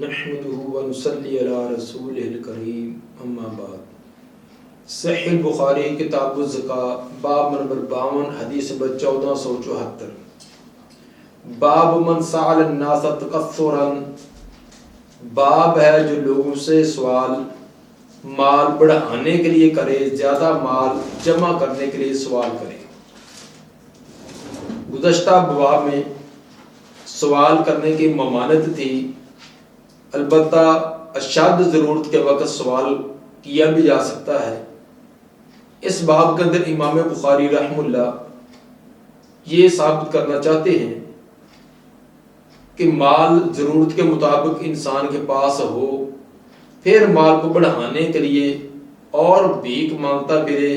نحمده ونصلي على رسوله الكريم اما بعد. صحیح البخاری کتاب الزکاة باب نمبر 52 حدیث نمبر 1474. باب من سأل الناس تکثرا، باب ہے جو لوگوں سے سوال مال بڑھانے کے لیے کرے، زیادہ مال جمع کرنے کے لیے سوال کرے. گزشتہ باب میں سوال کرنے کی ممانعت تھی، البتہ اشد ضرورت کے وقت سوال کیا بھی جا سکتا ہے. اس باب کے اندر امام بخاری رحمہ اللہ یہ ثابت کرنا چاہتے ہیں کہ مال ضرورت کے مطابق انسان کے پاس ہو، پھر مال کو بڑھانے کے لیے اور بھیک مانگتا پھرے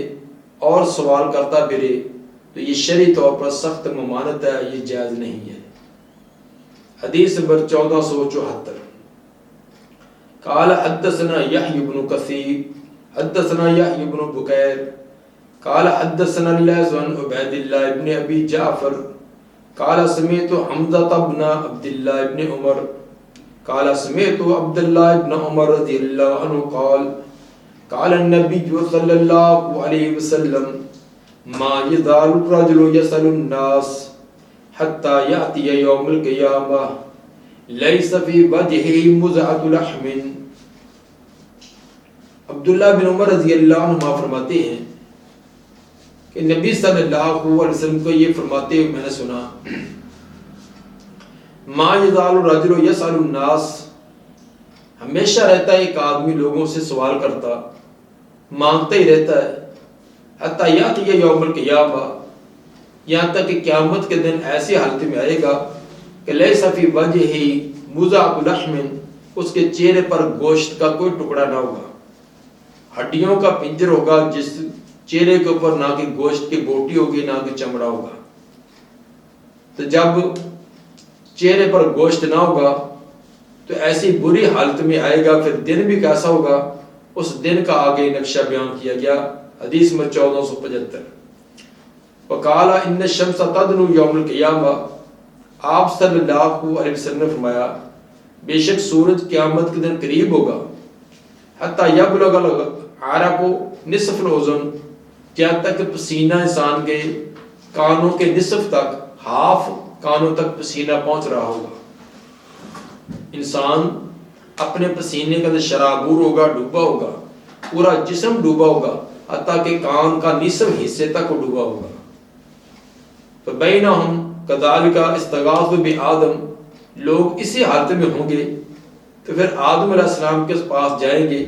اور سوال کرتا پھرے تو یہ شرعی طور پر سخت ممانعت ہے، یہ جائز نہیں ہے. حدیث نمبر 1474. قال حدثنا يحيى بن كثير حدثنا يحيى بن بكير قال حدثنا الليث عن عبيد الله بن ابي جعفر قال سمعت حمزة بن عبد الله بن عمر قال سمعت عبد الله بن عمر رضي الله عنه قال قال النبي صلى الله عليه وسلم ما يزال الرجل يسأل الناس حتى يأتي يوم القيامة ليس في وجهه مزعة لحم. عبداللہ بن عمر رضی اللہ عنہ فرماتے ہیں کہ نبی صلی اللہ علیہ وسلم کو یہ فرماتے ہوئے میں نے سنا، ما یزال الرجل یسأل الناس، ہمیشہ رہتا ہے ایک آدمی لوگوں سے سوال کرتا، مانگتا ہی رہتا ہے، حتی یاتی یوم القیامہ، یہاں تک کہ قیامت کے دن ایسی حالت میں آئے گا کہ لیس فی وجہہ مزعۃ لحم، اس کے چہرے پر گوشت کا کوئی ٹکڑا نہ ہوگا، ہڈیوں کا پنجر ہوگا، جس چہرے کے اوپر نہ کہ گوشت کی بوٹی ہوگی نہ کہ چمڑا ہوگا. تو جب چہرے پر گوشت نہ ہوگا تو ایسی بری حالت میں آئے گا. پھر دن بھی کیسا ہوگا، اس دن کا آگے نقشہ بیان کیا گیا. حدیث میں 1475. وقال ان الشمس تدنو یوم القیامہ، آپ صلی اللہ علیہ وسلم نے فرمایا بے شک سورج قیامت کے دن قریب ہوگا، حتی یبلغ العرق نصف الاذن، جہاں تک پسینہ انسان کے کانوں کے نصف تک، ہاف کانوں تک پسینہ پہنچ رہا ہوگا. انسان اپنے پسینے کے اندر شرابور ہوگا، ڈوبا ہوگا، پورا جسم ڈوبا ہوگا، حتیٰ کہ کان کا نصف حصے تک وہ ڈوبا ہوگا. فبینہم کذالک استغاثوا بآدم، لوگ اسی حالت میں ہوں گے تو پھر آدم علیہ السلام کے پاس جائیں گے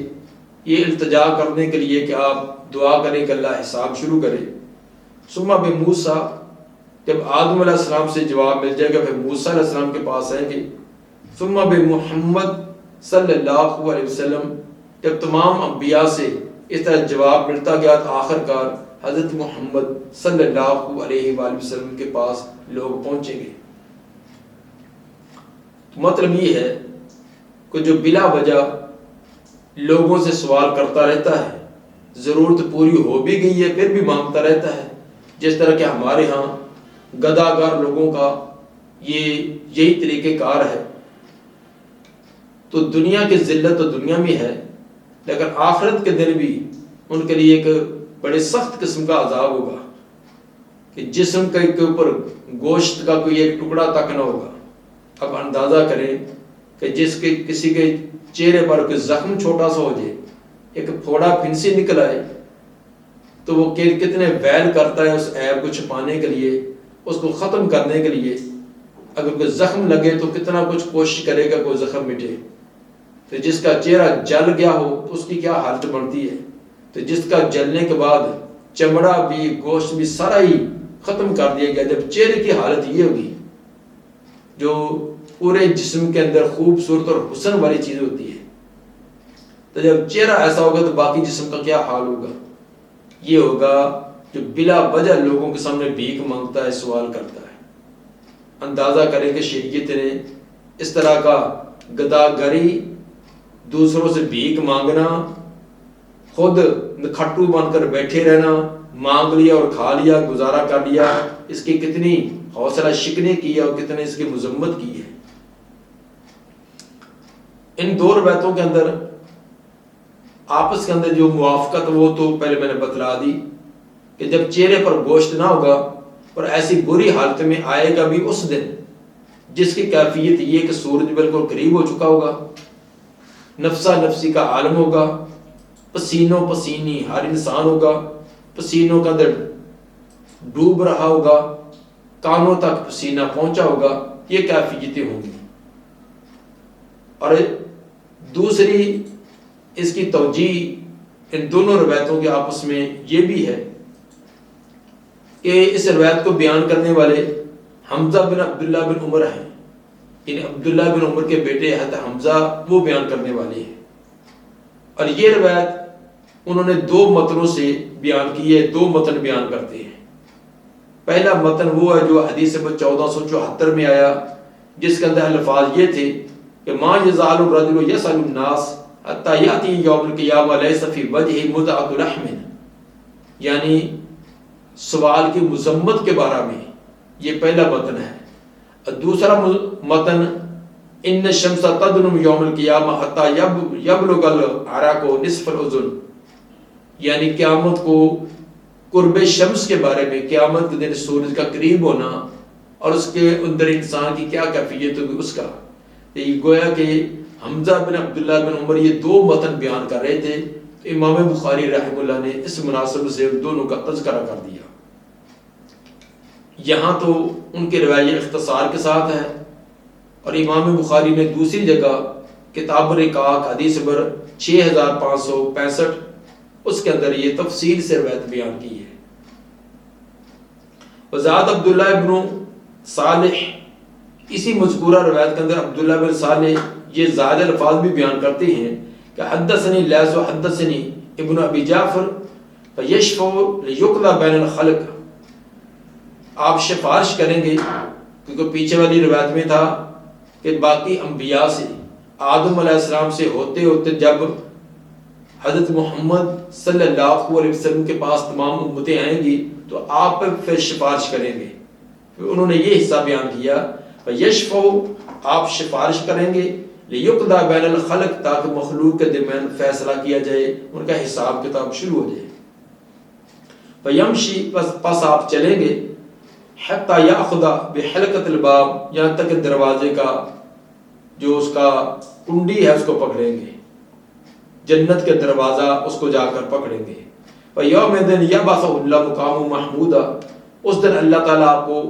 یہ التجا کرنے کے لیے کہ آپ دعا کریں کہ اللہ حساب شروع کرے. ثم بموسیٰ، جب آدم علیہ السلام سے جواب مل جائے گا پھر موسیٰ علیہ السلام کے پاس آئیں گے. ثم بمحمد صلی اللہ علیہ وسلم، جب تمام انبیاء سے اس طرح جواب ملتا گیا تو آخر کار حضرت محمد صلی اللہ علیہ وآلہ وسلم کے پاس لوگ پہنچیں گے. مطلب یہ ہے کہ جو بلا وجہ لوگوں سے سوال کرتا رہتا ہے، ضرورت پوری ہو بھی گئی ہے پھر بھی مانگتا رہتا ہے، جس طرح کہ ہمارے ہاں گداگار لوگوں کا یہی طریقہ کار ہے، تو دنیا کی ذلت تو دنیا میں ہے، لیکن آخرت کے دن بھی ان کے لیے ایک بڑے سخت قسم کا عذاب ہوگا کہ جسم کے اوپر گوشت کا کوئی ایک ٹکڑا تک نہ ہوگا. اب اندازہ کریں کہ کسی کے چہرے پر کوئی زخم چھوٹا سا ہو جائے، ایک پھوڑا پھنسی نکل آئے تو وہ کتنے ویل کرتا ہے اس عیب کو چھپانے کے لیے، اس کو ختم کرنے کے لیے. اگر کوئی زخم لگے تو کتنا کچھ کوشش کرے گا کوئی زخم مٹے. تو جس کا چہرہ جل گیا ہو تو اس کی کیا حالت بنتی ہے، تو جس کا جلنے کے بعد چمڑا بھی گوشت بھی سارا ہی ختم کر دیا گیا. جب چہرے کی حالت یہ ہوگی جو پورے جسم کے اندر خوبصورت اور حسن والی چیز ہوتی ہے، تو جب چہرہ ایسا ہوگا تو باقی جسم کا کیا حال ہوگا. یہ ہوگا جو بلا وجہ لوگوں کے سامنے بھیک مانگتا ہے، سوال کرتا ہے. اندازہ کریں کہ شریعت نے اس طرح کا گداگری، دوسروں سے بھیک مانگنا، خود کھٹو بن کر بیٹھے رہنا، مانگ لیا اور کھا لیا، گزارا کر لیا، اس کی کتنی حوصلہ شکنی کی ہے اور کتنے اس کی مذمت کی ہے. ان دو روایتوں کے اندر آپس کے اندر جو موافقت وہ تو پہلے میں نے بتلا دی کہ جب چہرے پر گوشت نہ ہوگا اور ایسی بری حالت میں آئے گا بھی اس دن جس کی کیفیت یہ کہ سورج بالکل قریب ہو چکا ہوگا، نفسا نفسی کا عالم ہوگا، پسینوں پسینی ہر انسان ہوگا، پسینوں کا اندر ڈوب رہا ہوگا، کانوں تک پسینہ پہنچا ہوگا، یہ کیفیتیں ہوں گی۔ اور دوسری اس کی توجیہ ان دونوں روایتوں کے آپس میں یہ بھی ہے کہ اس روایت کو بیان کرنے والے حمزہ بن عبداللہ بن عمر ہیں، یعنی عبداللہ بن عمر کے بیٹے حضرت حمزہ وہ بیان کرنے والے ہیں، اور یہ روایت انہوں نے دو متنوں سے بیان کی ہے، دو متن بیان کرتے ہیں۔ پہلا متن وہ ہے جو حدیث 1474 میں آیا، جس کے اندر الفاظ یہ تھے کہ ما یزال الرجل یسأل الناس حتی یأتی یوم القیامہ لیس فی وجہ مدعۃ لحم، یعنی سوال کی مذمت کے بارے میں یہ پہلا متن ہے۔ اور دوسرا متن ان الشمس تدنو یوم القیامہ حتی یبلغ العرق نصف الاذن، یعنی قیامت کو قرب شمس کے بارے میں، قیامت کے دن سورج کا قریب ہونا اور اس کے اندر انسان کی کیا کیفیت ہوگی اس کا۔ یہ گویا کہ حمزہ بن عبداللہ بن عمر یہ دو متن بیان کر رہے تھے، تو امام بخاری رحمہ اللہ نے اس مناسبت سے دونوں کا تذکرہ کر دیا۔ یہاں تو ان کے روایت اختصار کے ساتھ ہے، اور امام بخاری نے دوسری جگہ کتاب الرقاق حدیث نمبر 6565 اس کے اندر یہ تفصیل سے روایت بیان کی ہے۔ وزاد عبداللہ بن صالح، اسی مذکورہ روایت کے اندر عبداللہ بن صالح یہ زائد الفاظ بھی بیان کرتے ہیں کہ حدثنی لیث و حدثنی ابن ابی جعفر فیشفع لیقضی بین الخلق، آپ سفارش کریں گے، کیونکہ پیچھے والی روایت میں تھا کہ باقی انبیاء سے، آدم علیہ السلام سے ہوتے ہوتے جب حضرت محمد صلی اللہ علیہ وسلم کے پاس تمام امتیں آئیں گی تو آپ پھر سفارش کریں گے۔ پھر انہوں نے یہ حصہ بیان کیا، یشفع، آپ سفارش کریں گے، لیقضی بین الخلق، تاکہ مخلوق کے درمیان فیصلہ کیا جائے، ان کا حساب کتاب شروع ہو جائے۔ فیمشی، پس آپ چلیں گے، حتی یاخذ بحلقۃ الباب، یہاں تک دروازے کا جو اس کا کنڈی ہے اس کو پکڑیں گے، جنت کے دروازہ اس کو جا کر پکڑیں گے۔ فَيَوْمَئِذٍ يَبْعَثُ اللَّهُ مَقَامًا مَحْمُودًا، اس دن اللہ تعالیٰ آپ کو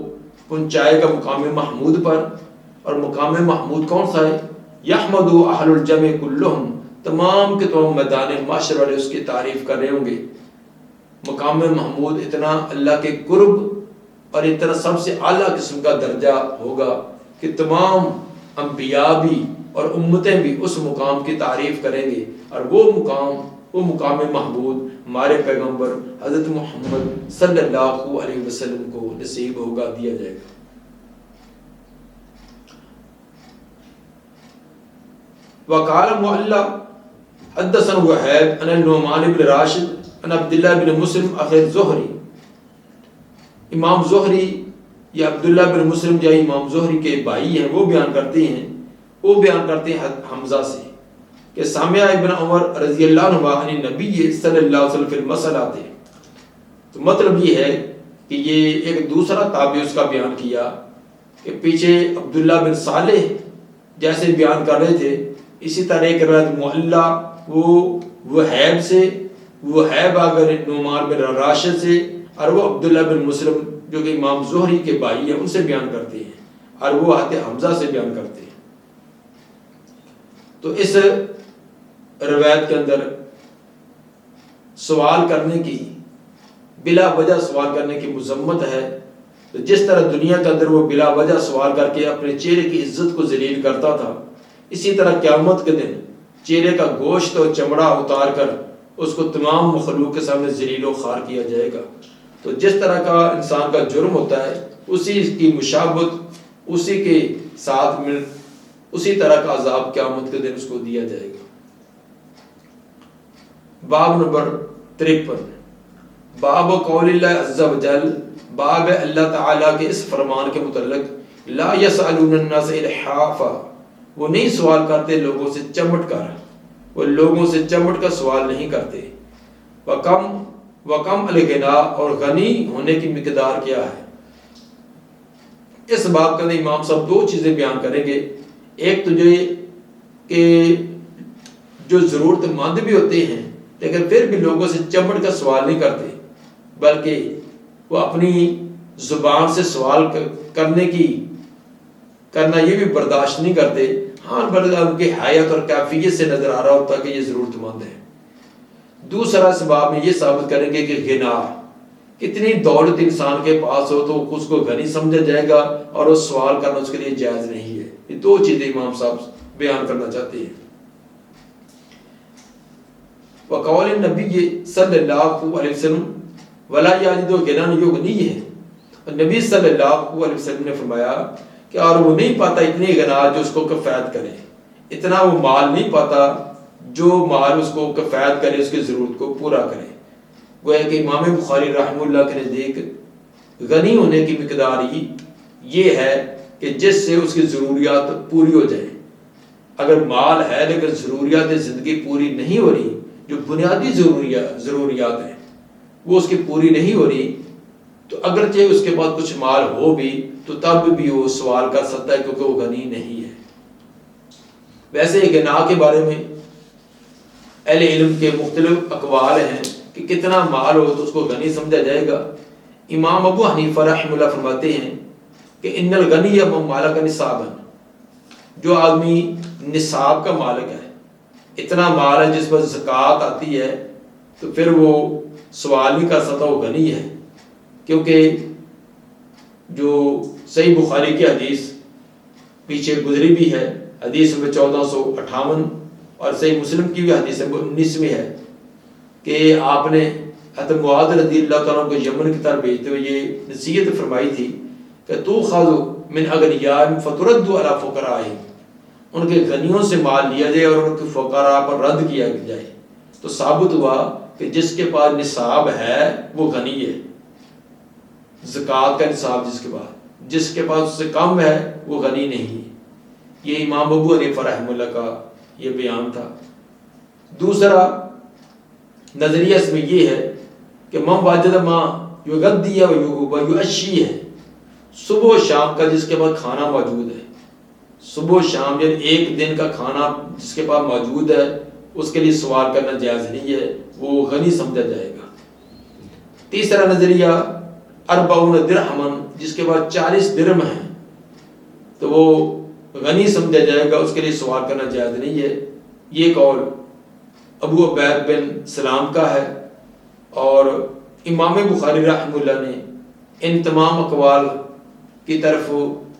پہنچائے گا مقام محمود پر، اور مقام محمود کون سا ہے؟ يَحْمَدُ أَهْلُ الْجَمْعِ كُلُّهُمْ، تمام کے تمام میدان محشر والے اس کی تعریف کر رہے ہوں گے۔ مقام محمود اتنا اللہ کے قرب اور اتنا سب سے اعلیٰ قسم کا درجہ ہوگا کہ تمام انبیاء بھی اور امتیں بھی اس مقام کی تعریف کریں گے، اور وہ مقام محمود ہمارے پیغمبر حضرت محمد صلی اللہ علیہ وسلم کو نصیب ہوگا، دیا جائے گا۔ وقال معلّہ حدثنا وہیب عن النعمان بن راشد عن عبداللہ بن مسلم اخی زہری، امام زہری یا عبداللہ بن مسلم یا امام زہری کے بھائی ہیں، وہ بیان کرتے ہیں حمزہ سے کہ سامع ابن عمر رضی اللہ عنہ عن نبی صلی اللہ علیہ وسلم فی المسألہ، تو مطلب یہ ہے کہ یہ ایک دوسرا تابع اس کا بیان کیا کہ پیچھے عبداللہ بن صالح جیسے بیان کر رہے تھے، اسی طرح ایک روایت معلّہ وہ وہیب سے، وہیب اگر نعمان بن راشد سے، اور وہ عبداللہ بن مسلم جو کہ امام زہری کے بھائی ہیں ان سے بیان کرتے ہیں، اور وہ حضرت حمزہ سے بیان کرتے ہیں۔ تو اس روایت کے اندر سوال کرنے کی، بلا وجہ سوال کرنے کی مذمت ہے، تو جس طرح دنیا کے اندر وہ بلا وجہ سوال کر کے اپنے چہرے کی عزت کو ذلیل کرتا تھا، اسی طرح قیامت کے دن چہرے کا گوشت اور چمڑا اتار کر اس کو تمام مخلوق کے سامنے ذلیل و خوار کیا جائے گا۔ تو جس طرح کا انسان کا جرم ہوتا ہے اسی کی مشابہت، اسی کے ساتھ میں اسی طرح کا عذاب قیامت کے دن اس کو دیا جائے گا۔ باب نمبر 53، باب قول اللہ عز و جل، باب اللہ تعالیٰ کے اس فرمان کے متعلق، لا يسألون الناس الحافا وہ نہیں سوال کرتے لوگوں سے چمٹ کر، وہ لوگوں سے چمٹ کر سوال نہیں کرتے۔ وکم الغنا، اور غنی ہونے کی مقدار کیا ہے۔ اس بات کا امام صاحب دو چیزیں بیان کریں گے۔ ایک تو یہ کہ جو ضرورت مند بھی ہوتے ہیں لیکن پھر بھی لوگوں سے چمٹ کر سوال نہیں کرتے، بلکہ وہ اپنی زبان سے سوال کرنا یہ بھی برداشت نہیں کرتے۔ ہاں بلکہ ان کی حیات اور کیفیت سے نظر آ رہا ہوتا کہ یہ ضرورت مند ہے۔ دوسرا اس باب میں یہ ثابت کریں گے کہ غنا، کتنی دولت انسان کے پاس ہو تو اس کو غنی سمجھا جائے گا اور وہ سوال کرنا اس کے لیے جائز نہیں ہے۔ یہ دو چیزیں امام صاحب بیان کرنا چاہتے ہیں۔ وقول النبی صلی اللہ علیہ وسلم ولا یجد غنی یغنیہ، اور نبی صلی اللہ علیہ وسلم نے فرمایا کہ اور وہ نہیں پاتا اتنی غنا جو اس کو کفایت کرے، اتنا وہ مال نہیں پاتا جو مال اس کو کفایت کرے، اس کی ضرورت کو پورا کرے۔ گویا کہ امام بخاری رحمہ اللہ کے نزدیک غنی ہونے کی مقدار ہی یہ ہے کہ جس سے اس کی ضروریات پوری ہو جائیں۔ اگر مال ہے لیکن ضروریات زندگی پوری نہیں ہو رہی، جو بنیادی ضروریات ہیں وہ اس کی پوری نہیں ہو رہی، تو اگرچہ اس کے بعد کچھ مال ہو بھی تو تب بھی وہ سوال کر سکتا ہے کیونکہ وہ غنی نہیں ہے۔ ویسے غنا کے بارے میں اہل علم کے مختلف اقوال ہیں کہ کتنا مال ہو تو اس کو غنی سمجھا جائے گا۔ امام ابو حنیفہ رحمہ اللہ فرماتے ہیں کہ ان الغنی من مالک نصابا، جو آدمی نصاب کا مالک ہے، اتنا مال ہے جس پر زکوٰۃ آتی ہے، تو پھر وہ سوال نہیں کر سکتا، وہ غنی ہے۔ کیونکہ جو صحیح بخاری کی حدیث پیچھے گزری بھی ہے، حدیث میں 1458، اور صحیح مسلم کی بھی حدیث 19ویں ہے کہ آپ نے حضرت معاذ رضی اللہ تعالیٰ کو یمن کی طرف بھیجتے ہوئے یہ نصیحت فرمائی تھی کہ تو خذ من اغنیائہم فترد علی فقرائہم، ان کے غنیوں سے مال لیا جائے اور ان کے فقراء پر رد کیا جائے۔ تو ثابت ہوا کہ جس کے پاس نصاب ہے وہ غنی ہے، زکوٰۃ کا نصاب جس کے پاس اس سے کم ہے وہ غنی نہیں ہے۔ یہ امام ابو حنیفہ رحمہ اللہ کا یہ بیان تھا۔ دوسرا نظریہ اس میں یہ ہے کہ من وجد ما یغدی و یعشی ہے، صبح و شام کا جس کے پاس کھانا موجود ہے، صبح و شام یعنی ایک دن کا کھانا جس کے پاس موجود ہے، اس کے لیے سوال کرنا جائز نہیں ہے، وہ غنی سمجھا جائے گا۔ تیسرا نظریہ 40 درہمن، جس کے بعد 40 درہم ہیں تو وہ غنی سمجھا جائے گا، اس کے لیے سوال کرنا جائز نہیں ہے۔ یہ قول ابو عبید بن سلام کا ہے، اور امام بخاری رحمہ اللہ نے ان تمام اقوال کی طرف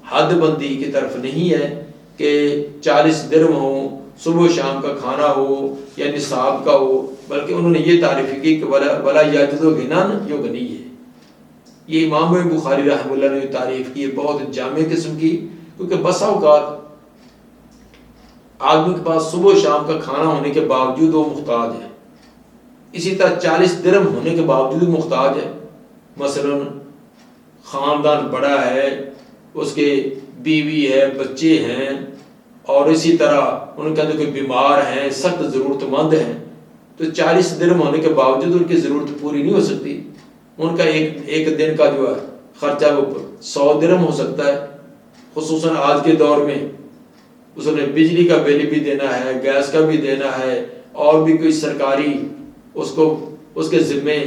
حد بندی کی طرف نہیں ہے کہ 40 درہم ہو، صبح و شام کا کھانا ہو یا نصاب کا ہو، بلکہ انہوں نے یہ تعریف کی کہ ولا یجد غنی یغنی ہے۔ یہ امام بخاری رحمہ اللہ نے تعریف کی ہے بہت جامع قسم کی، کیونکہ بسا اوقات آدمی کے پاس صبح و شام کا کھانا ہونے کے باوجود وہ محتاج ہے، اسی طرح 40 درہم ہونے کے باوجود محتاج ہے۔ مثلا خاندان بڑا ہے، اس کے بیوی ہے، بچے ہیں، اور اسی طرح ان کے اندر کوئی بیمار ہیں، سخت ضرورت مند ہیں، تو 40 درہم ہونے کے باوجود ان کی ضرورت پوری نہیں ہو سکتی۔ ان کا ایک دن کا جو ہے خرچہ وہ 100 درہم ہو سکتا ہے، خصوصاً آج کے دور میں اس نے بجلی کا بل بھی دینا ہے، گیس کا بھی دینا ہے، اور بھی کوئی سرکاری اس کے ذمے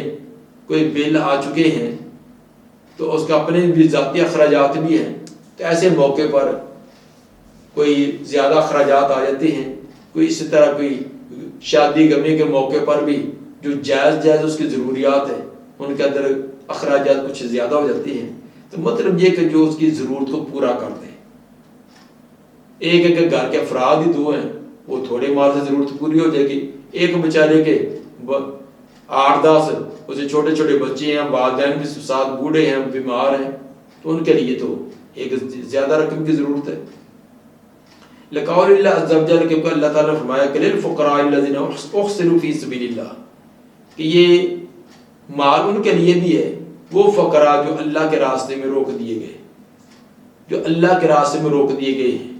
کوئی بل آ چکے ہیں، تو اس کا اپنے بھی ذاتی اخراجات بھی ہیں۔ تو ایسے موقع پر کوئی زیادہ اخراجات آ جاتے ہیں، کوئی اسی طرح کوئی شادی غمی کے موقع پر بھی جو جائز اس کی ضروریات ہیں ان کے اندر اخراجات کچھ زیادہ ہو جاتے ہیں، تو مطلب یہ کہ جو اس کی ضرورت کو پورا کر دیں۔ ایک گھر کے افراد ہی 2 ہیں، وہ تھوڑے مال سے ضرورت پوری ہو جائے گی، ایک بیچارے کے 8-10 اسے چھوٹے چھوٹے بچے ہیں، والدین بھی ساتھ بوڑھے ہیں، بیمار ہیں، تو ان کے لیے تو ایک زیادہ رقم کی ضرورت ہے۔ لقول اللہ عز و جل، کہ اللہ تعالیٰ نے فرمایا کہ للفقراء الذین احصروا فی سبیل اللہ، کہ یہ مال ان کے لیے بھی ہے، وہ فقراء جو اللہ کے راستے میں روک دیے گئے، جو اللہ کے راستے میں روک دیے گئے ہیں،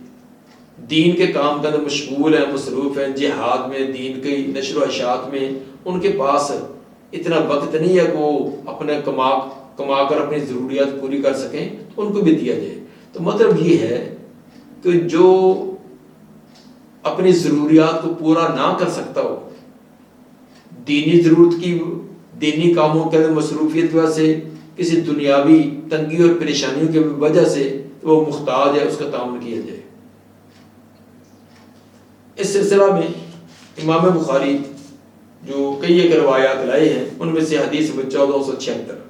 دین کے کام کے اندر مشغول ہیں، مصروف ہیں، جہاد میں، دین کی نشر و اشاعت میں، ان کے پاس اتنا وقت نہیں ہے کہ وہ اپنے کما کر اپنی ضروریات پوری کر سکیں، تو ان کو بھی دیا جائے۔ تو مطلب یہ ہے کہ جو اپنی ضروریات کو پورا نہ کر سکتا ہو، دینی ضرورت کی، دینی کاموں کے اندر مصروفیت کی وجہ سے، کسی دنیاوی تنگی اور پریشانیوں کی وجہ سے وہ محتاج ہے، اس کا تعاون کیا جائے۔ اس سلسلہ میں امام بخاری جو کئی ایک روایات لائے ہیں، ان میں سے حدیث میں 1476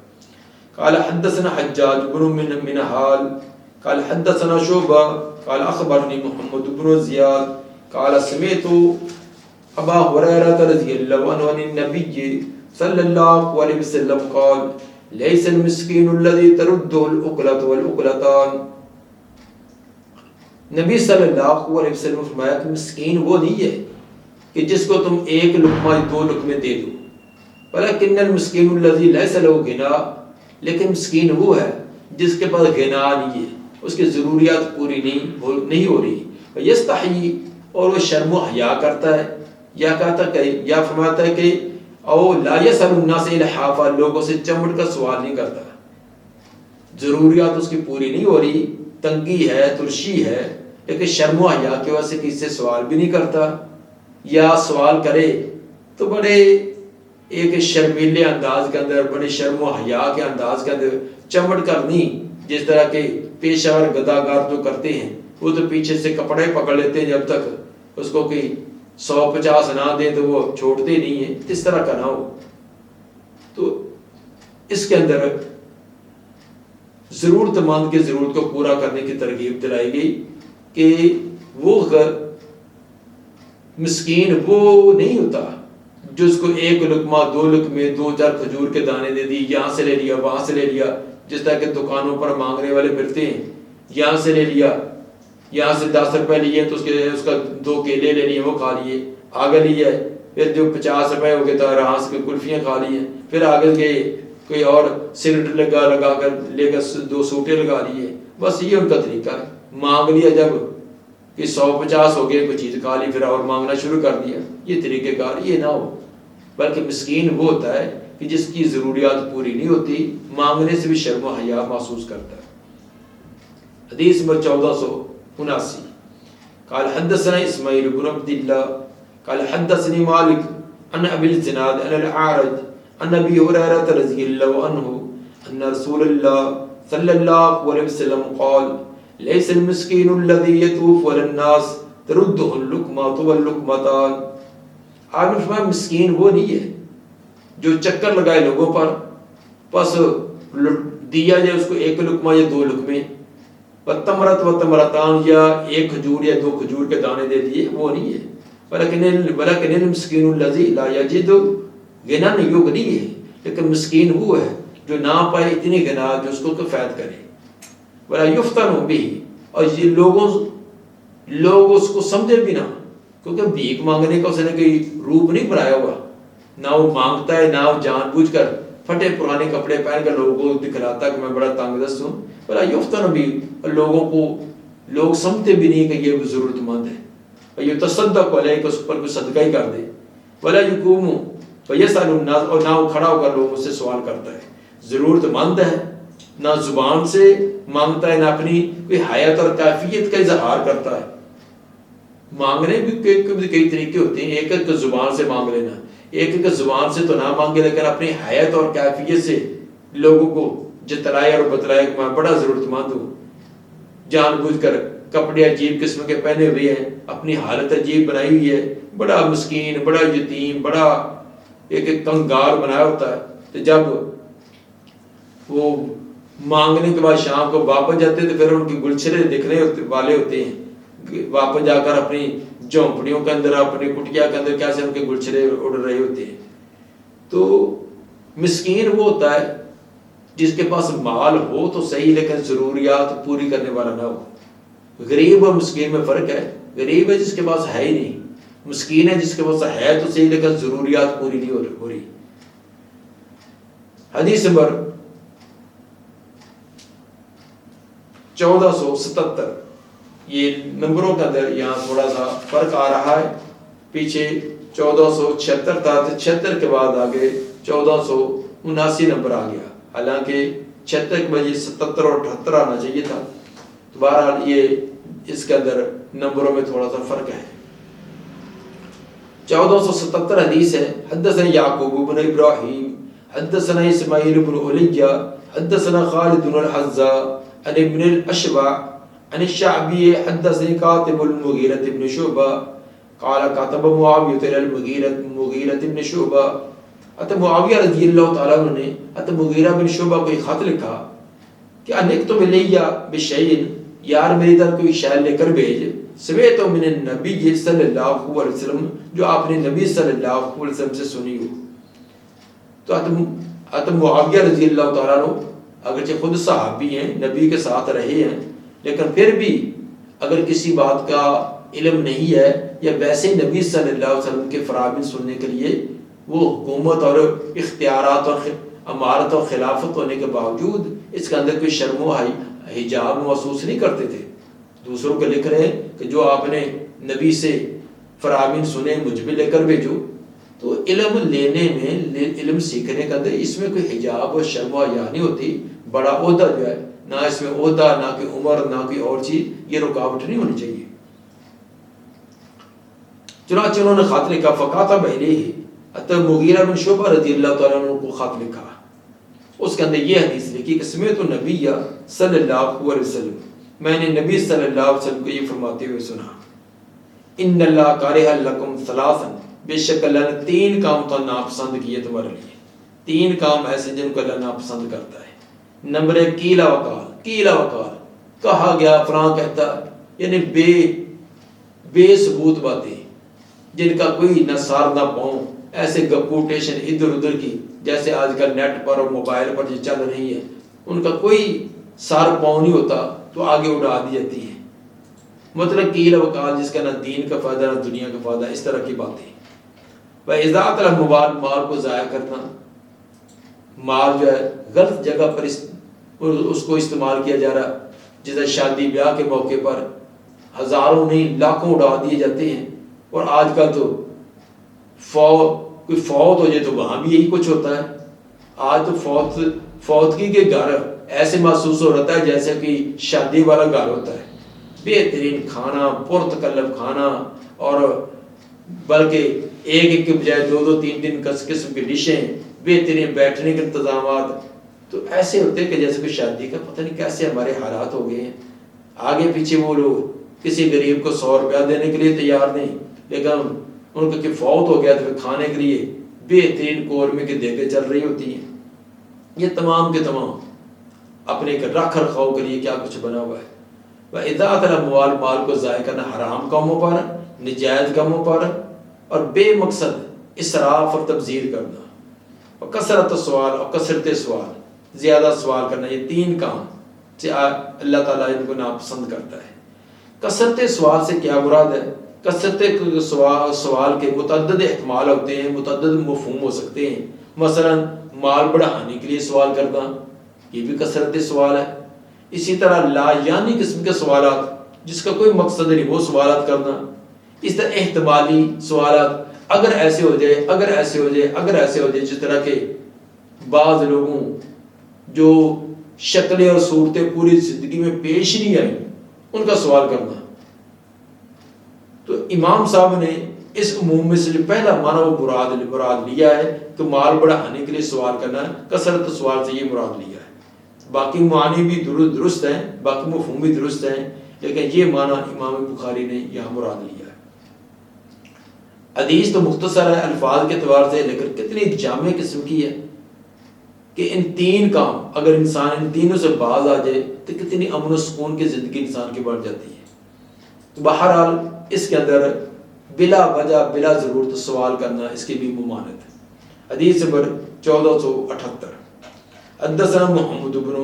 قال حدثنا حجاج بن منہال قال حدثنا شعبہ قال اخبرنی محمد بن زیاد قال سمعت ابا ہریرہ رضی اللہ عنہ عن النبی صلی اللہ علیہ وسلم قال ليس المسكين الذي ترده الأكلة والأكلتان۔ نبی صلی اللہ علیہ وسلم نے فرمایا کہ مسکین وہ نہیں ہے کہ جس کو تم ایک لقمہ دو لقمے دے دو، ولكن المسكين الذي ليس له غنى، لیکن مسکین وہ ہے جس کے پاس غنا نہیں ہے، اس کی ضروریات پوری نہیں ہو رہی، یستحی، اور وہ شرم و حیا کرتا ہے، یا کہتا کہ یا فرماتا ہے کہ او لا یسأل الناس الحافا، لوگوں سے چمٹ کر سوال نہیں کرتا، ضروریات اس کی پوری نہیں ہو رہی، تنگی ہے، ترشی ہے، لیکن شرم و حیا کی وجہ سے کسی سے سوال بھی نہیں کرتا، یا سوال کرے تو بڑے ایک شرمیلے انداز کے اندر، بڑے شرم و حیا کے انداز کے اندر، چمٹ کر نہیں، جس طرح کے پیشہ ور گداگار جو کرتے ہیں، وہ تو پیچھے سے کپڑے پکڑ لیتے ہیں جب تک اس کو کہ 150 نہ دیں تو وہ چھوڑتے نہیں ہیں، اس طرح کا نہ ہو۔ تو اس کے اندر ضرورت مند کی ضرورت کو پورا کرنے کی ترغیب دلائی گئی کہ وہ مسکین وہ نہیں ہوتا جس کو ایک لقمہ دو لقمے 2-4 کھجور کے دانے دے دی، یہاں سے لے لیا وہاں سے لے لیا، جس طرح کہ دکانوں پر مانگنے والے پھرتے ہیں، یہاں سے لے لیا، یہاں سے 10 روپے لیے تو اس کا 2 کیلے لے لیے وہ کھا لیے، آگے لیے پھر جو 50 روپے ہو گئے تو یہاں سے کلفیاں کھا لیے، پھر آگے گئے کوئی اور سگریٹ لگا کر لے کر 2 سوٹے لگا لیے، بس یہ ان کا طریقہ ہے۔ مانگ لیا جب کہ 150 ہو گئے، کوئی چیز کھا لی، پھر اور مانگنا شروع کر دیا، یہ طریقہ کار یہ نہ ہو، بلکہ مسکین وہ ہوتا ہے کہ جس کی ضروریات پوری نہیں ہوتی، مانگنے سے بھی شرم و حیا محسوس کرتا ہے۔ حدیث نمبر 1479 قال حدثنا اسماعیل بن عبد اللہ قال حدثني مالک عن ابی الزناد عن العارج عن ابی ہریرہ رضی اللہ عنہ ان رسول اللہ صلی اللہ علیہ وسلم قال ليس المسكين الذي يطوف على الناس ترده اللقمة واللقمتان۔ آپ نے فرمایا مسکین وہ نہیں ہے جو چکر لگائے لوگوں پر، پس دیا جائے اس کو ایک لقمہ یا 2 لقمے، تمرت و تمرتان، یا 1 کھجور یا 2 کھجور کے دانے دے دیے، وہ نہیں ہے۔ ولكن المسكين الذي لا يجد غنى، نہیں ہے، لیکن مسکین وہ ہے جو نہ پائے اتنی غنا جو اس کو کفایت کرے، ولا یفتن به، اور یہ لوگ اس کو سمجھے بھی نہ، کیونکہ بھیک مانگنے کا اس نے کوئی روپ نہیں بنایا ہوا، نہ وہ مانگتا ہے، نہ وہ جان بوجھ کر پھٹے پرانے کپڑے پہن کر لوگوں کو دکھلاتا کہ میں بڑا تنگ دست ہوں، ولا یفتن به، اور لوگ سمجھتے بھی نہیں کہ یہ ضرورت مند ہے، اور یہ تصدق علیہ کہ اس پر کوئی صدقہ ہی کر دے، ولا یقوم فیسأل الناس، اور نہ وہ کھڑا ہو کر لوگوں سے سوال کرتا ہے، ضرورت مند ہے، نہ زبان سے مانگتا ہے، نہ اپنی کوئی حیات اور کیفیت کا اظہار کرتا ہے۔ مانگنے بھی کئی طریقے ہوتے ہیں، ایک زبان سے مانگ لینا، ایک زبان سے تو نہ مانگے لیکن اپنی حیات اور کیفیت سے لوگوں کو جتلائے اور بتلائے کہ میں بڑا ضرورت مند ہوں، جان بوجھ کر کپڑے عجیب قسم کے پہنے ہوئے ہیں، اپنی حالت عجیب بنائی ہوئی ہے، بڑا مسکین، بڑا یتیم، بڑا ایک کنگار بنایا ہوتا ہے، تو جب وہ مانگنے کے بعد شام کو واپس جاتے تو پھر ان کی گلچھرے دکھنے والے ہوتے ہیں، واپس جا کر اپنی جھونپڑیوں کے اندر، اپنی کٹیا کے اندر کیسے ان کے گلچھرے اڑ رہے ہوتے ہیں۔ تو مسکین وہ ہوتا ہے جس کے پاس مال ہو تو صحیح لیکن ضروریات پوری کرنے والا نہ ہو۔ غریب اور مسکین میں فرق ہے، غریب ہے جس کے پاس ہے ہی نہیں، مسکین ہے جس کے پاس ہے تو صحیح لیکن ضروریات پوری نہیں ہو رہی۔ حدیث نمبر 1477 یہ نمبروں کے اندر یہاں تھوڑا سا فرق آ رہا ہے، پیچھے 1476 تھا تو 76 کے بعد آگے 1479 نمبر آ گیا، حالانکہ 76 کے بجے 77 اور 78 آنا چاہیے تھا۔ تو بہرحال یہ اس کے اندر نمبروں میں تھوڑا سا فرق ہے۔ 1477 حدیث ہے، حدثنا یعقوب بن ابراہیم حدثنا اسماعیل بن علیہ حدثنا خالد بن الحذاء عن ابن الاشبع عن الشعبی حدثني کاتب المغیرة بن شعبہ قال کاتب معاویہ الى المغیرة بن شعبہ، اتى معاویہ رضی اللہ تعالیٰ عنہ نے اتى مغیرہ بن شعبہ کو ایک خط لکھا کہ ان اکتب الیہ بشیء، یار میری طرف کوئی شے لے کر بھیج، سمعت من النبی صلی اللہ علیہ وسلم، جو آپ نے نبی صلی اللہ علیہ وسلم سے سنی ہو۔ تو اتى معاویہ رضی اللہ تعالیٰ عنہ اگرچہ خود صحابی ہیں، نبی کے ساتھ رہے ہیں، لیکن پھر بھی اگر کسی بات کا علم نہیں ہے یا ویسے نبی صلی اللہ علیہ وسلم کے فرامین سننے کے لیے وہ حکومت اور اختیارات اور امارت اور خلافت ہونے کے باوجود اس کے اندر کوئی شرم و حجاب محسوس نہیں کرتے تھے، دوسروں کو لکھ رہے ہیں کہ جو آپ نے نبی سے فرامین سنے مجھ بھی لے کر بھیجو۔ تو علم لینے میں، علم سیکھنے کے اندر اس میں کوئی حجاب اور شرم و حیا نہیں ہوتی، بڑا عہدہ جو ہے نہ اس میں عہدہ، نہ کوئی عمر، نہ کوئی اور چیز، یہ رکاوٹ نہیں ہونی چاہیے۔ چنانچہ انہوں نے خط لکھا، فکاتب الیہ، اتى مغیرہ بن شعبہ رضی اللہ تعالیٰ عنہ کو خط لکھا، اس کے اندر یہ حدیث لکھی کہ سمعت النبی صلی اللہ علیہ وسلم، میں نے نبی صلی اللہ علیہ وسلم کو یہ فرماتے ہوئے سنا، ان اللہ کارہ لکم ثلاثا، بے شک اللہ نے 3 کام تو ناپسند کیے تمہارے لیے، 3 کام ایسے جن کو اللہ ناپسند کرتا ہے۔ نمبر 1 قیل وقال، قیل وقال، کہا گیا فلاں کہتا، یعنی بے ثبوت باتیں جن کا کوئی نہ سار نہ پاؤں، ایسے گپوٹیشن ادھر ادھر کی جیسے آج کل نیٹ پر اور موبائل پر جو چل رہی ہے، ان کا کوئی سار پاؤں نہیں ہوتا تو آگے اڑا دی جاتی ہے۔ مطلب قیل وقال جس کا نہ دین کا فائدہ نہ دنیا کا فائدہ، اس طرح کی باتیں۔ وَإِذَاعَةَ الْأَمْوَالِ، مال کو ضائع کرنا، مال جو ہے غلط جگہ پر اس کو استعمال کیا جا رہا، جیسے شادی بیاہ کے موقع پر ہزاروں نہیں لاکھوں اڑا دیے جاتے ہیں، اور آج کل تو کوئی فوت ہو جائے تو وہاں بھی یہی کچھ ہوتا ہے۔ آج تو فوتگی کے گھر ایسے محسوس ہو رہتا ہے جیسے کہ شادی والا گھر ہوتا ہے، بہترین کھانا، پرتکلف کھانا، اور بلکہ ایک کے بجائے 2 3 قسم کی ڈشیں، بہترین بیٹھنے کے انتظامات، تو ایسے ہوتے ہیں کہ جیسے کوئی شادی کا، پتہ نہیں کیسے ہمارے حالات ہو گئے ہیں۔ آگے پیچھے وہ لوگ کسی غریب کو 100 روپیہ دینے کے لیے تیار نہیں، لیکن ان کا کہ فوت ہو گیا تو پھر کھانے کے لیے بہترین قورمے کی دیگیں چل رہی ہوتی ہیں۔ یہ تمام کے تمام اپنے رکھ رکھاؤ کے لیے کیا کچھ بنا ہوا ہے۔ وَإِذَاعَةَ الْأَمْوَالِ، مال کو ضائع کرنا حرام کاموں پر، نجائز کاموں پر، اور بے مقصد اسراف اور تبذیر کرنا، اور کثرت سوال، اور کثرت سوال، زیادہ سوال کرنا، یہ 3 کام سے اللہ تعالیٰ ان کو ناپسند کرتا ہے۔ کثرت سوال سے کیا مراد ہے؟ کثرت سوال کے متعدد احتمال ہوتے ہیں، متعدد مفہوم ہو سکتے ہیں۔ مثلا مال بڑھانے کے لیے سوال کرنا، یہ بھی کثرت سوال ہے۔ اسی طرح لا یعنی قسم کے سوالات جس کا کوئی مقصد نہیں، وہ سوالات کرنا۔ اس طرح احتمالی سوالات، اگر ایسے ہو جائے، اگر ایسے ہو جائے، اگر ایسے ہو جائے، جس طرح کے بعض لوگوں جو شکلیں اور صورتیں پوری زندگی میں پیش نہیں آئیں، ان کا سوال کرنا۔ تو امام صاحب نے اس عموم میں سے جو پہلا معنی وہ مراد لیا ہے کہ مال بڑھانے کے لیے سوال کرنا، کثرت سوال سے یہ مراد لیا ہے۔ باقی معنی بھی درست ہیں، باقی مفہوم بھی درست ہیں، لیکن یہ معنی امام بخاری نے یہاں مراد لیا ہے۔ حدیث تو مختصر ہے الفاظ کے اعتبار سے، لیکن کتنی جامع قسم کی ہے کہ ان 3 کام اگر انسان ان تینوں سے باز آ جائے تو کتنی امن و سکون کی زندگی انسان کی بڑھ جاتی ہے۔ تو بہرحال اس کے اندر بلا وجہ بلا ضرورت سوال کرنا، اس کی بھی ممانعت ہے۔ حدیث نمبر 1478، حدثنا محمد بن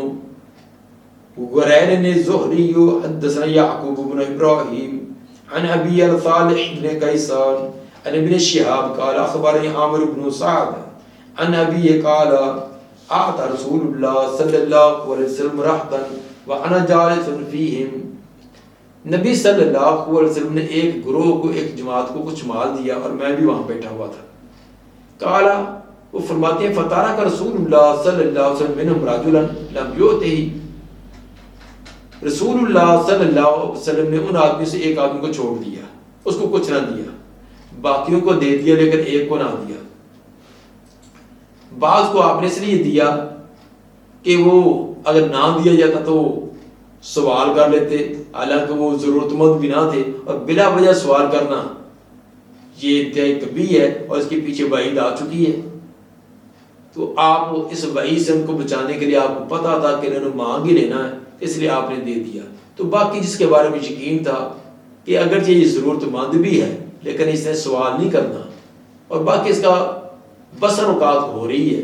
غرین الزہری حدثنا یعقوب بن ابراہیم عن ابی صالح بن کیسان عن ابن شہاب قال اخبرني عامر بن سعد عن ابی قال اعطى رسول اللہ صلی اللہ علیہ وسلم رحتا وانا جالس فیہم، نبی صلی اللہ علیہ وسلم نے ایک گروہ کو، ایک جماعت کو کچھ مال دیا اور میں بھی وہاں بیٹھا ہوا تھا. قالا، وہ فرماتے ہیں فتارک رسول اللہ صلی اللہ علیہ وسلم منہم رجلا لم یؤتہ، رسول اللہ صلی اللہ علیہ وسلم نے ان آدمی سے ایک آدمی کو چھوڑ دیا، اس کو کچھ نہ دیا، باقیوں کو دے دیا لیکن ایک کو نہ دیا. بعض کو آپ نے اس لیے دیا کہ وہ اگر نہ دیا جاتا تو سوال کر لیتے، حالانکہ وہ ضرورت مند بھی نہ تھے، اور بلا وجہ سوال کرنا یہ انتہائی کبھی ہے اور اس کے پیچھے وعید آ چکی ہے. تو آپ اس وعید سے ان کو بچانے کے لیے آپ کو پتا تھا کہ انہوں نے مانگ ہی لینا ہے، اس لیے آپ نے دے دیا. تو باقی جس کے بارے میں یقین تھا کہ اگرچہ یہ ضرورت مند بھی ہے لیکن اس نے سوال نہیں کرنا، اور باقی اس کا بسر اوقات ہو رہی ہے،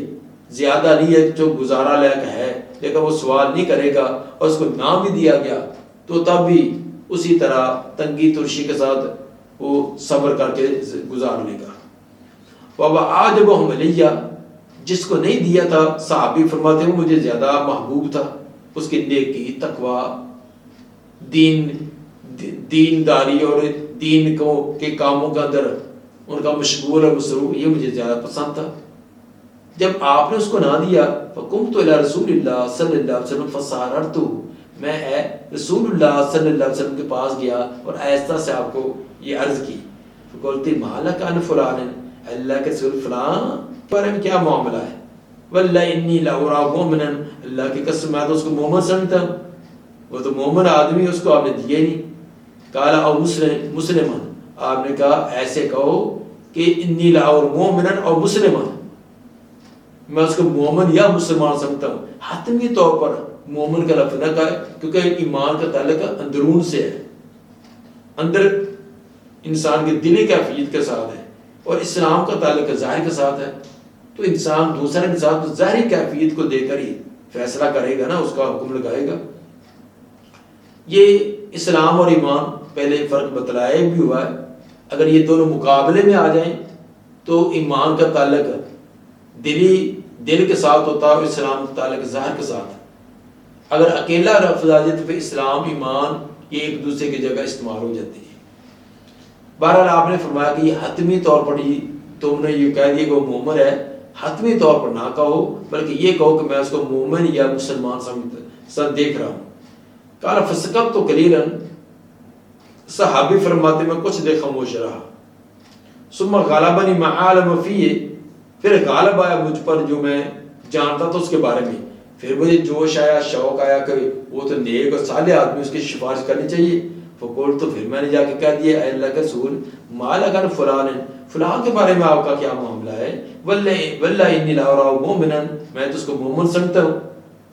زیادہ نہیں ہے، جو گزارا لائق ہے، لیکن وہ سوال نہیں کرے گا اور اس کو نام بھی دیا گیا تو تب بھی اسی طرح تنگی ترشی کے ساتھ وہ صبر کر کے گزار لے گا. وَعَاجَبَهُمْ عَلَيَّ، جس کو نہیں دیا تھا صحابی فرماتے ہیں مجھے زیادہ محبوب تھا، اس کی نیکی، تقوی، دینداری اور دین کے کاموں کے اندر ان کا مشغول اور مصروف، یہ مجھے زیادہ پسند تھا. جب آپ نے اس کو نہ دیا فَقُمْتُ إِلَىٰ رسول اللہ صلی اللہ علیہ وسلم فَسَارَرْتُ، میں رسول اللہ صلی اللہ علیہ وسلم کے پاس گیا اور آہستہ سے آپ کو یہ عرض کی. فَقُلْتِ مَا لَكَ عَنْ فُلَانٍ، اللہ کے رسول فلاں بارے میں کیا معاملہ ہے؟ وَاللَّهِ إِنِّي لَأُرَاهُ مُؤْمِنًا، اللہ کی قسم میں تو اس کو مومن سمجھتا ہوں، وہ تو مومن آدمی، اس کو آپ نے دیا ہی نہیں. قَالَ أَوْ مُسْلِمًا، آپ نے کہا ایسے کہو کہ إِنِّي لَأُرَاهُ مُؤْمِنًا أَوْ مُسْلِمًا، میں اس کو مومن یا مسلمان سمجھتا ہوں. حتمی طور پر مومن کا لفظ نہ کہا کیونکہ ایمان کا تعلق اندرون سے ہے، اندر انسان کے دلی کیفیت کے ساتھ ہے، اور اسلام کا تعلق ظاہر کے ساتھ ہے. تو انسان دوسرے انسان کو ظاہری کیفیت کو دے کر ہی فیصلہ کرے گا نا، اس کا حکم لگائے گا. یہ اسلام اور ایمان پہلے فرق بتلایا بھی ہوا ہے. اگر یہ دونوں مقابلے میں آ جائیں تو ایمان کا تعلق دل کے ساتھ ہوتا ہے اور اسلام کا تعلق ظاہر کے ساتھ. اگر اکیلا لفظ آ جائے تو پھر اسلام ایمان یہ ایک دوسرے کی جگہ استعمال ہو جاتے ہیں. بہرحال آپ نے فرمایا کہ یہ حتمی طور پر ہی تم نے یہ کہہ دیا کہ وہ مومن ہے، حتمی طور پر نہ کہو بلکہ یہ کہو کہ میں اس کو مومن یا مسلمان سمجھ دیکھ رہا ہوں. قال فسکت قلیلا، صحابی فرماتے میں کچھ دیر خاموش رہا. ثم غلبنی ما علم فیہ، پھر غالب آیا مجھ پر جو میں جانتا تھا اس کے بارے میں. پھر مجھے جوش آیا، شوق آیا کہ وہ تو نیک اور صالح آدمی، اس کی سفارش کرنی چاہیے. فقول، تو پھر میں نے جا کے کہہ دیا اے اللہ کے رسول ما لک عن فلان، فلاں کے بارے میں آپ کا کیا معاملہ ہے؟ واللہ انی لاراہ مومنا، میں تو اس کو مومن سمجھتا ہوں.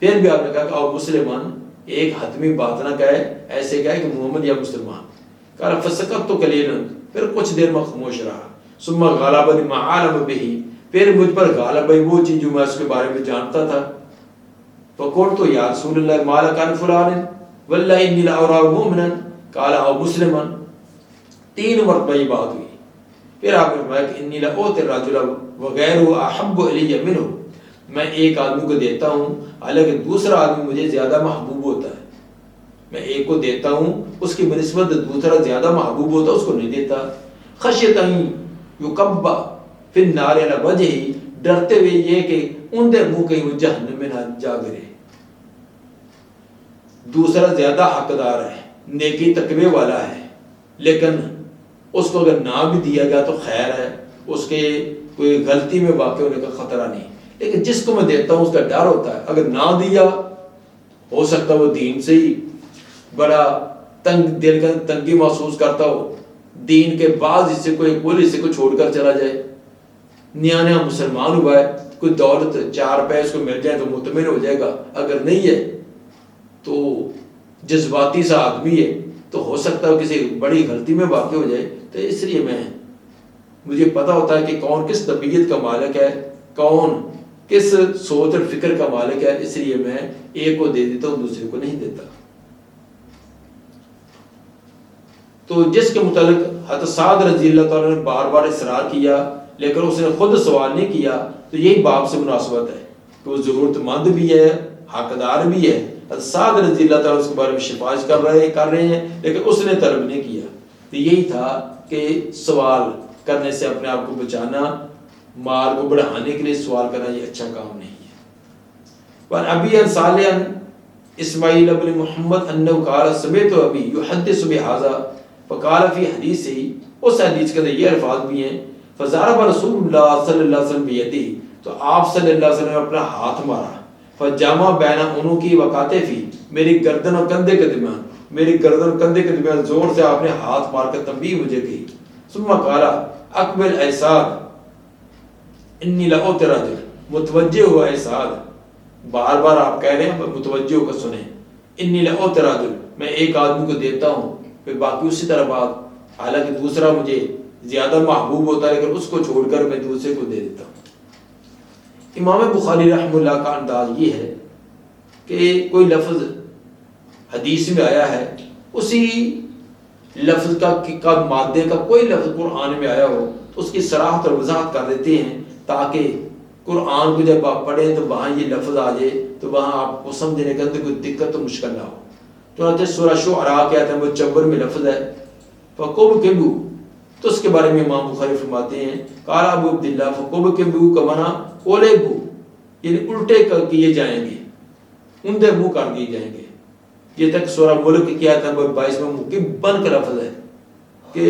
پھر بھی آپ نے کہا کہ او مسلمان، ایک حتمی بات نہ کہے، ایسے کہے کہ مومن یا مسلمان. قال فسکت قلیلا، پھر کچھ دیر میں خاموش رہا. ثم غلبنی ما علم بہ، پھر مجھ پر غالب آئی وہ چیز جو میں اس کے بارے میں جانتا تھا. فقلت یا رسول اللہ ما لک عن فلان واللہ انی لاراہ مومنا قال او مسلما. 3 مرتبہ یہ بات ہوئی. پھر آپ نے فرمایا کہ انی لاؤتی الرجل وغیرہ احب الی منہ، میں ایک آدمی کو دیتا ہوں حالانکہ دوسرا آدمی مجھے زیادہ محبوب ہوتا ہے. میں ایک کو دیتا ہوں اس کی بنسبت دوسرا زیادہ محبوب ہوتا ہے، اس کو نہیں دیتا. خشیۃ ان یکب فی النار علی وجہہ، ڈرتے ہوئے یہ کہ ان دے منہ کہیں وہ جہنم میں نہ جا گرے. دوسرا زیادہ حقدار ہے، نیکی تقوی والا ہے، لیکن اس کو اگر نہ بھی دیا گیا تو خیر ہے، اس کے کوئی غلطی میں واقع ہونے کا خطرہ نہیں. لیکن جس کو میں دیتا ہوں اس کا ڈر ہوتا ہے، اگر نہ دیا ہو سکتا ہے وہ دین سے ہی بڑا دل کا تنگی محسوس کرتا ہو، دین کے بعض حصے کو، ایک کل حصے کو چھوڑ کر چلا جائے. نیا مسلمان ہوا ہے، کوئی دولت 4 پیسے اس کو مل جائے تو مطمئن ہو جائے گا، اگر نہیں ہے تو جذباتی سا آدمی ہے تو ہو سکتا ہے کسی بڑی غلطی میں واقع ہو جائے. تو اس لیے مجھے پتہ ہوتا ہے کہ کون کس طبیعت کا مالک ہے، کون کس سوچ اور فکر کا مالک ہے، اس لیے میں ایک کو دے دیتا ہوں، دوسرے کو نہیں دیتا. تو جس کے متعلق حضرت سعد رضی اللہ تعالیٰ نے بار بار اصرار کیا لیکن اس نے خود سوال نہیں کیا، تو یہی باب سے مناسبت ہے کہ وہ ضرورت مند بھی ہے، حقدار بھی ہے، سعد رضی اللہ تعالیٰ اس کے بارے میں سفارش کر رہے ہیں، لیکن اس نے طلب نہیں کیا۔ تو یہی تھا کہ سوال کرنے سے اپنے آپ کو بچانا، مال کو بڑھانے کے لیے سوال کرنا یہ اچھا کام نہیں ہے۔ وعن ابی عن صالح عن اسماعیل بن محمد انہ قال سمعت ابی یحدث بہذا فقال فی حدیثہ، اس حدیث کے اندر یہ الفاظ بھی ہیں، فضرب رسول اللہ صلی اللہ علیہ وسلم بیدہ، تو آپ صلی اللہ علیہ وسلم نے اپنا ہاتھ مارا، فجمع بین عنقی وکتفی، میری گردن اور کندھے کے درمیان، میری گردن اور کندھے کے درمیان زور سے آپ نے ہاتھ مار کر تنبیہ مجھے کی۔ ثم قال اقبل اے سعد انی لأوتی رجل، متوجہ ہوا اے سعد، بار بار آپ کہہ رہے ہیں متوجہ ہو کر سنیں، انی لأوتی رجل، میں ایک آدمی کو دیتا ہوں، پھر باقی اسی طرح بات، حالانکہ دوسرا مجھے زیادہ محبوب ہوتا ہے لیکن اس کو چھوڑ کر میں دوسرے کو دے دیتا ہوں۔ امام بخاری رحمہ اللہ کا انداز یہ ہے کہ کوئی لفظ حدیث میں آیا ہے، اسی لفظ کا مادے کا کوئی لفظ قرآن میں آیا ہو تو اس کی صراحت اور وضاحت کر دیتے ہیں، تاکہ قرآن کو جب آپ پڑھیں تو وہاں یہ لفظ آ جائے تو وہاں آپ کو سمجھنے کے اندر کوئی دقت اور مشکل نہ ہو۔ چنانچہ سورہ شعراء کے آیت نمبر 54 میں لفظ ہے فَقُبْكِبُوا، تو اس کے بارے میں امام بخاری فرماتے ہیں قال ابو عبداللہ فَقُبْكِبُوا کا معنی قُلِبُوا، یعنی الٹے کیے جائیں گے، اندھے منہ کر دیے جائیں گے۔ یہ تک سورہ ملک کی آیت نمبر 22 میں مُكِبًّا کا لفظ ہے کہ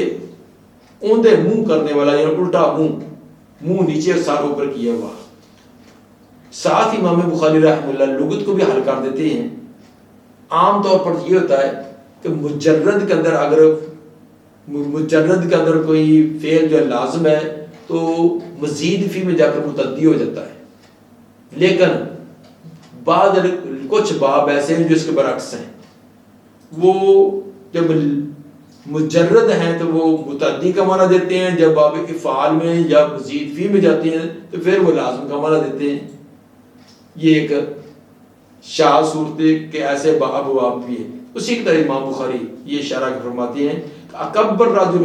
اندھے منہ کرنے والا، یعنی الٹا منہ نیچے اور سر اوپر کیا ہوا۔ ساتھ امام بخاری رحمہ اللہ لغت کو بھی حل کر دیتے ہیں۔ عام طور پر یہ ہوتا ہے کہ مجرد کے اندر کوئی فعل جو لازم ہے تو مزید فی میں جا کر متعدی ہو جاتا ہے، لیکن بعض کچھ باب ایسے ہیں جو اس کے برعکس ہیں، وہ جب مجرد ہیں تو وہ متعدی کا معنی دیتے ہیں، جب باب افعال میں یا مزید فی میں جاتے ہیں تو پھر وہ لازم کا معنی دیتے ہیں۔ یہ ایک شاذ صورت کے ایسے باب بھی ہیں۔ اسی کی طرح امام بخاری یہ اشارہ فرماتے ہیں کہ اکبر رجل،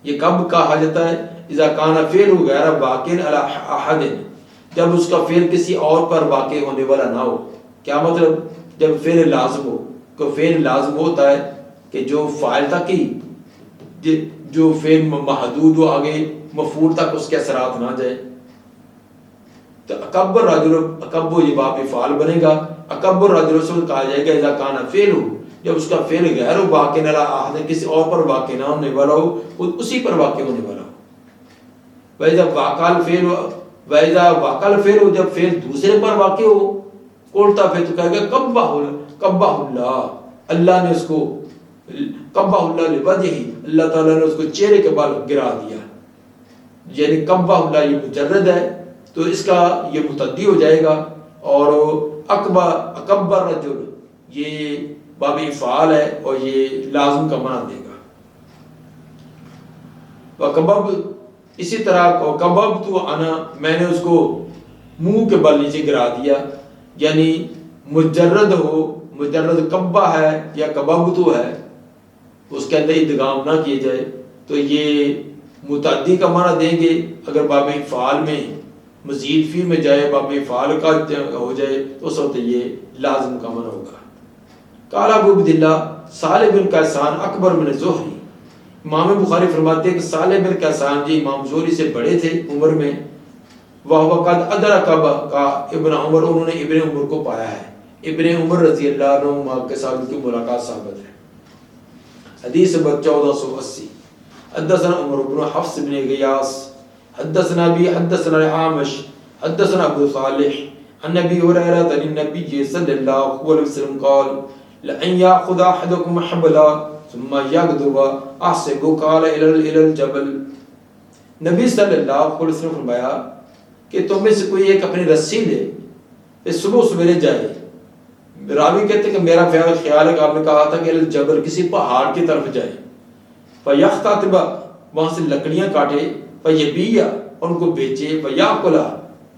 یہ کب کہا جاتا ہے؟ اذا کان فعل غیر واقع علی احد، جب اس کا فعل کسی اور پر واقع ہونے والا نہ ہو۔ کیا مطلب؟ جب فعل لازم ہو، تو فعل لازم ہوتا ہے کہ جو فاعل تک ہی، جو فعل محدود ہو، آگے مفعول تک اس کے اثرات نہ جائے۔ تو اکبر رجل، اکبر یہ باب فعال بنے گا، اکبر رجل سے کہا جائے گا اذا کان فعل، جب اس کا فعل غیر واقع علی احد، کسی اور پر واقع نہ ہونے والا ہو، خود اسی پر واقع ہونے والا ہو۔ وَإِذَا وَقَعَ الْفِعْلُ، وَإِذَا وَقَعَ الْفِعْلُ، جب فعل دوسرے پر واقع ہو، قُلْتَ، پھر تو کہے گا قبّح اللہ، اللہ نے اس کو، قبّح اللہ لِوَجْهِهِ، اللہ تعالیٰ نے اس کو چہرے کے بال گرا دیا، یعنی قبّح اللہ یہ مجرد ہے تو اس کا یہ متعدی ہو جائے گا، اور اکبر رجل یہ باب افعال ہے اور یہ لازم کا معنی دے گا۔ وَكَبَبْ، اسی طرح کبب تو انا، میں نے اس کو منہ کے بل نیچے گرا دیا، یعنی مجرد ہو، مجرد کبا ہے یا کبب تو ہے، اس کے اندر ادغام نہ کیے جائے تو یہ متعدی کا معنی دیں گے۔ اگر باب فعال میں مزید فی میں جائے، باب فعال کا ہو جائے تو اس وقت یہ لازم کا معنی ہوگا۔ قال ابو عبداللہ صالح بن کیسان اکبر من زہری، امام بخاری فرماتے ہیں کہ صالح بن کیسان جی امام زہری سے بڑے تھے عمر میں، وہ قد ادرک کا ابن عمر، انہوں نے ابن عمر کو پایا ہے، ابن عمر رضی اللہ عنہ کے ساتھ کی ملاقات ثابت ہے۔ حدیث نمبر 1480، حدثنا عمر بن حفص بن غیاث حدثنا بی حدثنا عامش حدثنا ابو صالح عن نبی ہریرہ عن النبی صلی اللہ علیہ وسلم قال لئن یاخذ احدکم حبلا ثم یغدو احسب قال الى الجبل، نبی صلی اللہ علیہ وسلم فرمایا کہ تم میں سے کوئی ایک اپنی رسی لے، پھر صبح سویرے جائے۔ راوی کہتے ہیں کہ میرا خیال ہے کہ آپ نے کہا تھا کہ الجبل کسی پہاڑ کی طرف جائے، فیختتب وہاں سے لکڑیاں کاٹے، فیبیع ان کو بیچے، فیاکلا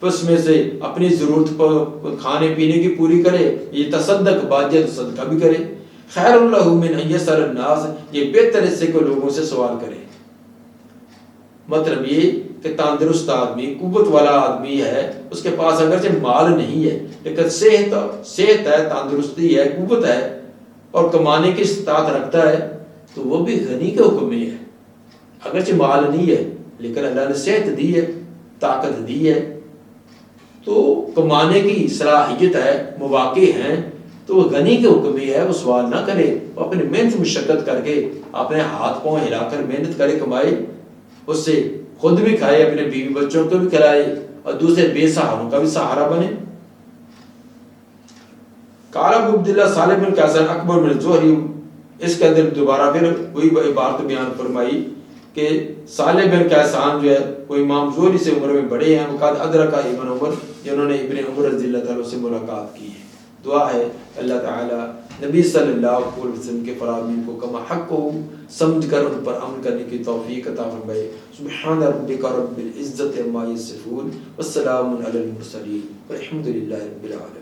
پھر اس میں سے اپنی ضرورت پر کھانے پینے کی پوری کرے، یہ تصدق باجے تو صدقہ بھی کرے، خیر اللہ من ان یسأل الناس، یہ بہتر اس سے کہ لوگوں سے سوال کرے۔ مطلب یہ کہ تندرست آدمی، قوت والا آدمی ہے، اس کے پاس اگرچہ مال نہیں ہے لیکن صحت ہے، تندرستی ہے، قوت ہے اور کمانے کی استطاعت رکھتا ہے، تو وہ بھی غنی کے حکم میں ہے۔ اگرچہ مال نہیں ہے لیکن اللہ نے صحت دی ہے، طاقت دی ہے، تو کمانے کی صلاحیت ہے، مواقع ہیں، تو وہ غنی کے حکم میں ہے۔ وہ سوال نہ کرے، وہ اپنی محنت مشقت کر کے اپنے ہاتھ پاؤں ہلا کر محنت کرے، کمائے، اس سے خود بھی کھائے، اپنے بیوی بچوں کو بھی کھلائے اور دوسرے بے سہاروں کا بھی سہارا بنے۔ قال ابو عبداللہ صالح بن کیسان اکبر بن زہری، اس کے اندر دوبارہ پھر وہی عبارت بیان فرمائی کہ صالح بن کیسان جو ہے وہ امام زہری سے عمر میں بڑے ہیں، وقد ادرک ابن عمر، جنہوں نے ابن عمر رضی اللہ تعالیٰ سے ملاقات کی ہے۔ دعا ہے اللہ تعالیٰ نبی صلی اللہ علیہ وسلم کے فرامین کو کما حق کو سمجھ کر ان پر عمل کرنے کی توفیق عطا فرمائے۔ سبحان ربک رب العزت عما یصفون والسلام علی المرسلین والحمد للہ رب العالمین۔